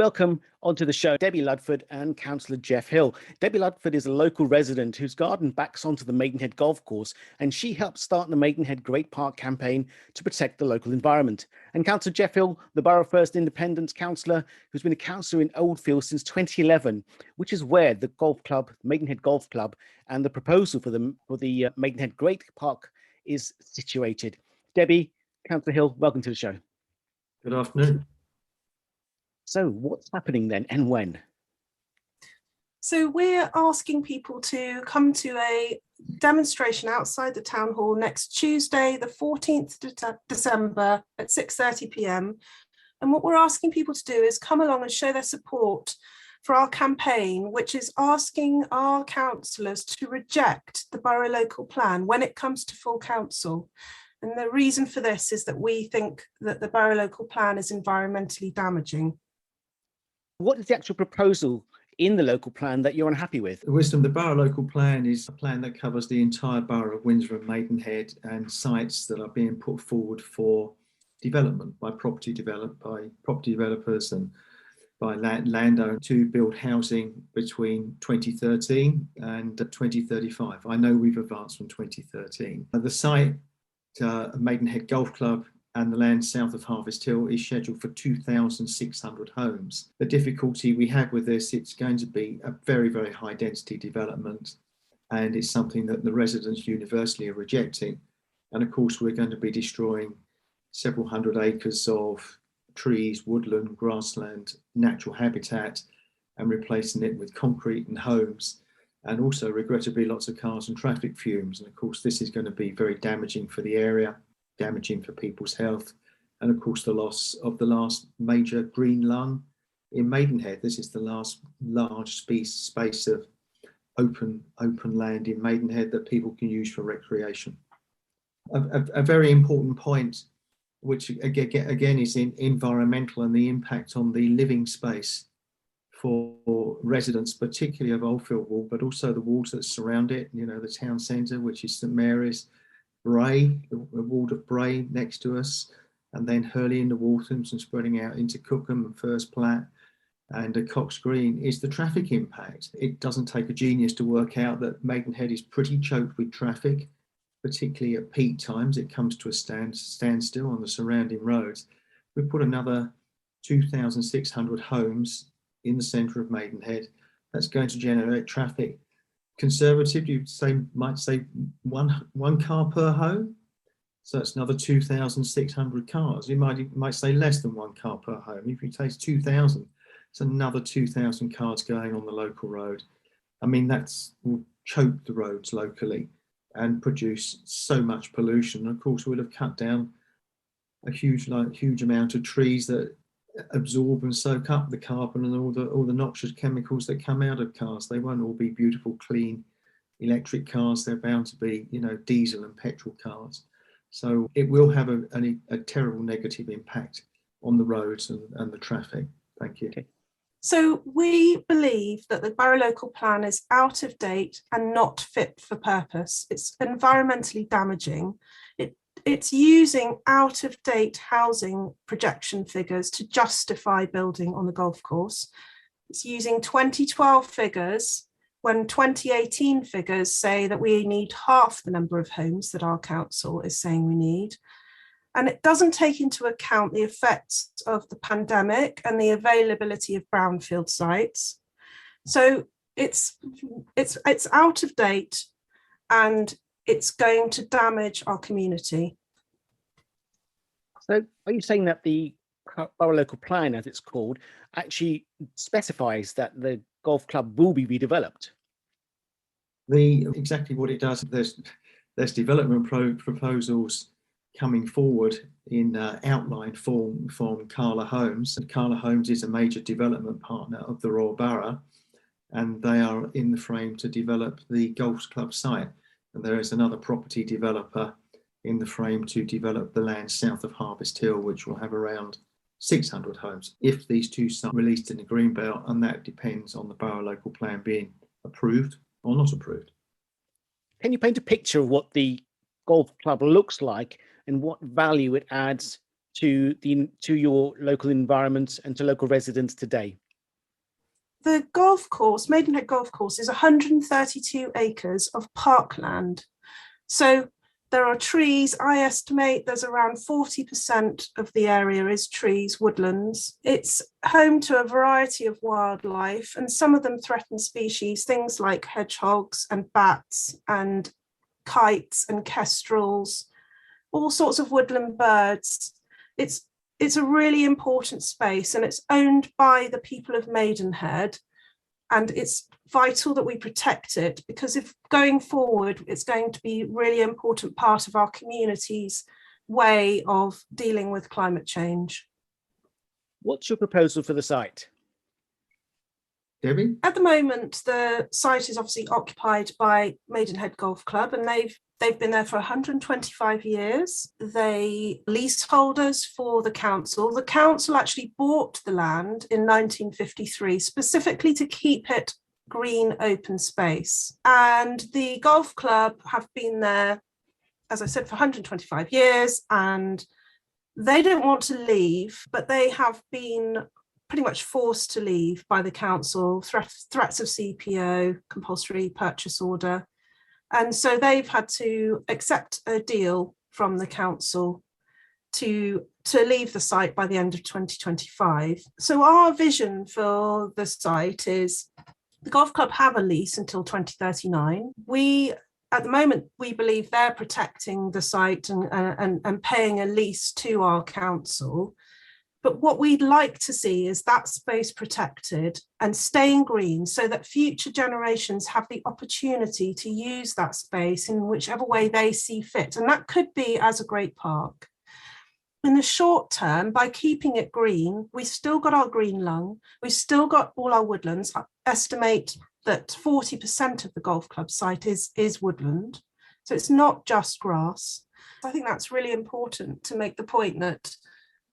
welcome onto the show Debbie Ludford and Councillor Geoff Hil. Debbie Ludford is a local resident whose garden backs onto the Maidenhead golf course, and she helped start the Maidenhead Great Park campaign to protect the local environment. And Councillor Geoff Hil, the Borough First Independent councillor, who's been a councillor in Oldfield since 2011, which is where the golf club, Maidenhead Golf Club, and the proposal for the Maidenhead Great Park is situated. Debbie, Councillor Hil, welcome to the show. Good afternoon. So what's happening then and when? So we're asking people to come to a demonstration outside the town hall next Tuesday, the 14th December at 6:30 p.m. And what we're asking people to do is come along and show their support for our campaign, which is asking our councillors to reject the borough local plan when it comes to full council. And the reason for this is that we think that the borough local plan is environmentally damaging. What is the actual proposal in the local plan that you're unhappy with? The borough local plan is a plan that covers the entire borough of Windsor and Maidenhead and sites that are being put forward for development by property developers and by landowners to build housing between 2013 and 2035. I know we've advanced from 2013. The site, Maidenhead Golf Club, and the land south of Harvest Hill is scheduled for 2,600 homes. The difficulty we have with this, it's going to be a very, very high density development, and it's something that the residents universally are rejecting. And of course, we're going to be destroying several hundred acres of trees, woodland, grassland, natural habitat, and replacing it with concrete and homes, and also regrettably lots of cars and traffic fumes. And of course, this is going to be very damaging for the area, damaging for people's health, and of course the loss of the last major green lung in Maidenhead. This is the last large space of open land in Maidenhead that people can use for recreation. A very important point, which again is environmental and the impact on the living space for residents, particularly of Oldfield Wall, but also the walls that surround it, you know, the town centre, which is St Mary's, Bray, the ward of Bray next to us, and then Hurley into Walthams and spreading out into Cookham and First Platte and Cox Green, is the traffic impact. It doesn't take a genius to work out that Maidenhead is pretty choked with traffic, particularly at peak times. It comes to a standstill on the surrounding roads. We put another 2,600 homes in the centre of Maidenhead. That's going to generate traffic. Conservative, might say one car per home, so that's another 2,600 cars. You might say less than one car per home. If you take 2,000, it's another 2,000 cars going on the local road. I mean, will choke the roads locally and produce so much pollution. And of course, we'll have cut down a huge amount of trees that absorb and soak up the carbon and all the noxious chemicals that come out of cars. They won't all be beautiful, clean electric cars. They're bound to be, you know, diesel and petrol cars. So it will have a terrible negative impact on the roads and the traffic. Thank you. Okay. So we believe that the borough local plan is out of date and not fit for purpose. It's environmentally damaging. It's using out-of-date housing projection figures to justify building on the golf course. It's using 2012 figures when 2018 figures say that we need half the number of homes that our council is saying we need. And it doesn't take into account the effects of the pandemic and the availability of brownfield sites. So it's out of date, and it's going to damage our community. So are you saying that the borough local plan, as it's called, actually specifies that the golf club will be redeveloped? Exactly what it does. There's development proposals coming forward in outline form from Cllr Homes. And Cllr Homes is a major development partner of the Royal Borough, and they are in the frame to develop the golf club site. And there is another property developer in the frame to develop the land south of Harvest Hill, which will have around 600 homes if these two sites are released in the Greenbelt, and that depends on the borough local plan being approved or not approved. Can you paint a picture of what the golf club looks like and what value it adds to your local environment and to local residents today? The golf course, Maidenhead Golf Course, is 132 acres of parkland. So there are trees. I estimate there's around 40% of the area is trees, woodlands. It's home to a variety of wildlife, and some of them threatened species, things like hedgehogs and bats and kites and kestrels, all sorts of woodland birds. It's a really important space, and it's owned by the people of Maidenhead, and it's vital that we protect it, because if going forward, it's going to be a really important part of our community's way of dealing with climate change. What's your proposal for the site? Debbie? At the moment, the site is obviously occupied by Maidenhead Golf Club, and they've been there for 125 years. They leaseholders for the council. The council actually bought the land in 1953 specifically to keep it green open space. And the golf club have been there, as I said, for 125 years, and they don't want to leave, but they have been pretty much forced to leave by the council, threats of CPO, compulsory purchase order. And so they've had to accept a deal from the council to leave the site by the end of 2025. So our vision for the site is the golf club have a lease until 2039. At the moment, we believe they're protecting the site and paying a lease to our council. But what we'd like to see is that space protected and staying green, so that future generations have the opportunity to use that space in whichever way they see fit. And that could be as a great park. In the short term, by keeping it green, we've still got our green lung, we've still got all our woodlands. I estimate that 40% of the golf club site is woodland. So it's not just grass. I think that's really important to make the point that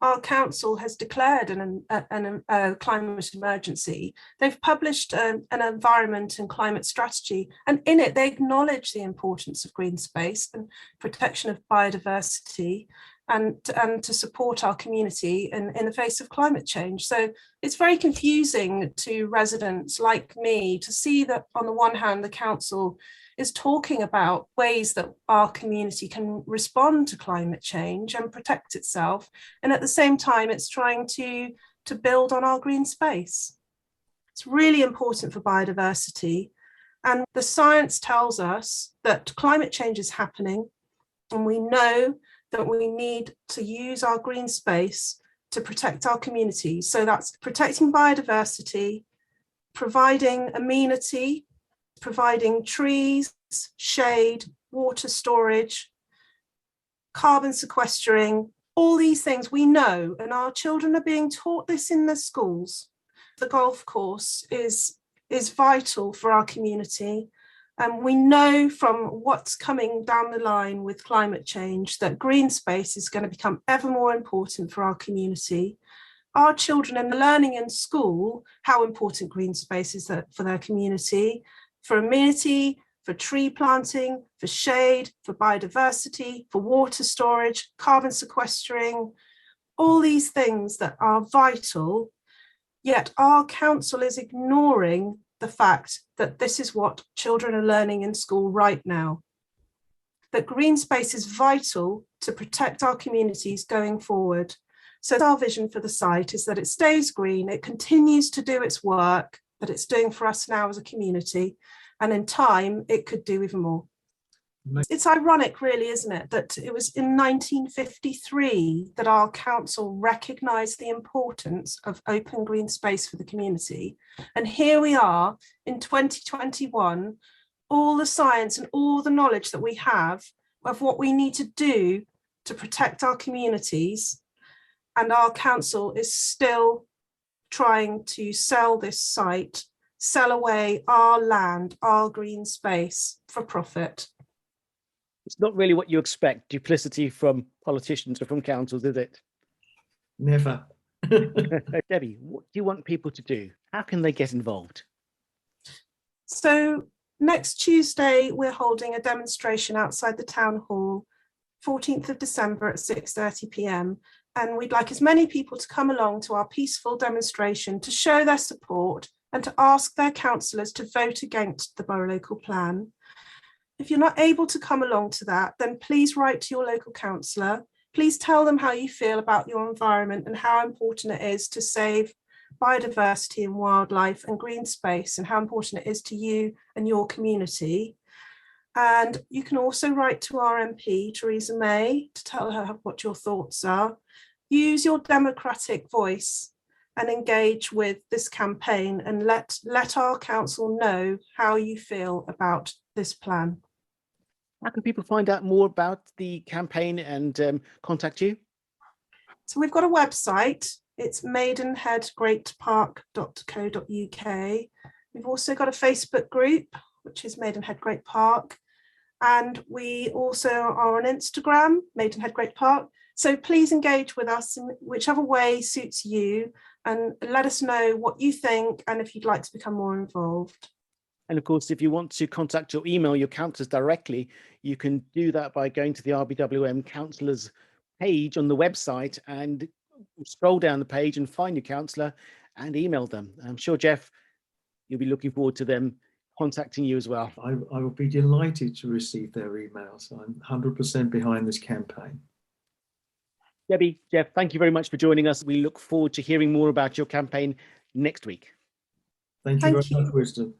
our council has declared a climate emergency. They've published an environment and climate strategy, and in it they acknowledge the importance of green space and protection of biodiversity, and to support our community in the face of climate change. So it's very confusing to residents like me to see that on the one hand the council is talking about ways that our community can respond to climate change and protect itself, and at the same time it's trying to build on our green space. It's really important for biodiversity, and the science tells us that climate change is happening, and we know that we need to use our green space to protect our communities. So that's protecting biodiversity, providing amenity, providing trees, shade, water storage, carbon sequestering, all these things we know, and our children are being taught this in their schools. The golf course is vital for our community. And we know from what's coming down the line with climate change that green space is going to become ever more important for our community. Our children are learning in school how important green space is for their community, for amenity, for tree planting, for shade, for biodiversity, for water storage, carbon sequestering, all these things that are vital, yet our council is ignoring the fact that this is what children are learning in school right now. That green space is vital to protect our communities going forward. So our vision for the site is that it stays green, it continues to do its work that it's doing for us now as a community, and in time it could do even more. It's ironic, really, isn't it, that it was in 1953 that our council recognised the importance of open green space for the community. And here we are in 2021, all the science and all the knowledge that we have of what we need to do to protect our communities, and our council is still trying to sell this site, sell away our land, our green space for profit. It's not really what you expect, duplicity from politicians or from councils, is it? Never. Debbie, what do you want people to do? How can they get involved? So next Tuesday, we're holding a demonstration outside the town hall, 14th of December at 6:30 p.m. And we'd like as many people to come along to our peaceful demonstration to show their support and to ask their councillors to vote against the borough local plan. If you're not able to come along to that, then please write to your local councillor. Please tell them how you feel about your environment and how important it is to save biodiversity and wildlife and green space, and how important it is to you and your community. And you can also write to our MP, Theresa May, to tell her what your thoughts are. Use your democratic voice and engage with this campaign, and let our council know how you feel about this plan. How can people find out more about the campaign and contact you? So we've got a website. It's maidenheadgreatpark.co.uk. We've also got a Facebook group, which is Maidenhead Great Park. And we also are on Instagram, Maidenhead Great Park. So please engage with us in whichever way suits you, and let us know what you think and if you'd like to become more involved. And of course, if you want to contact or email your councillors directly, you can do that by going to the RBWM councillors page on the website and scroll down the page and find your councillor and email them. I'm sure, Geoff, you'll be looking forward to them contacting you as well. I will be delighted to receive their emails. I'm 100% behind this campaign. Debbie, Geoff, thank you very much for joining us. We look forward to hearing more about your campaign next week. Thank you very much, Wisdom.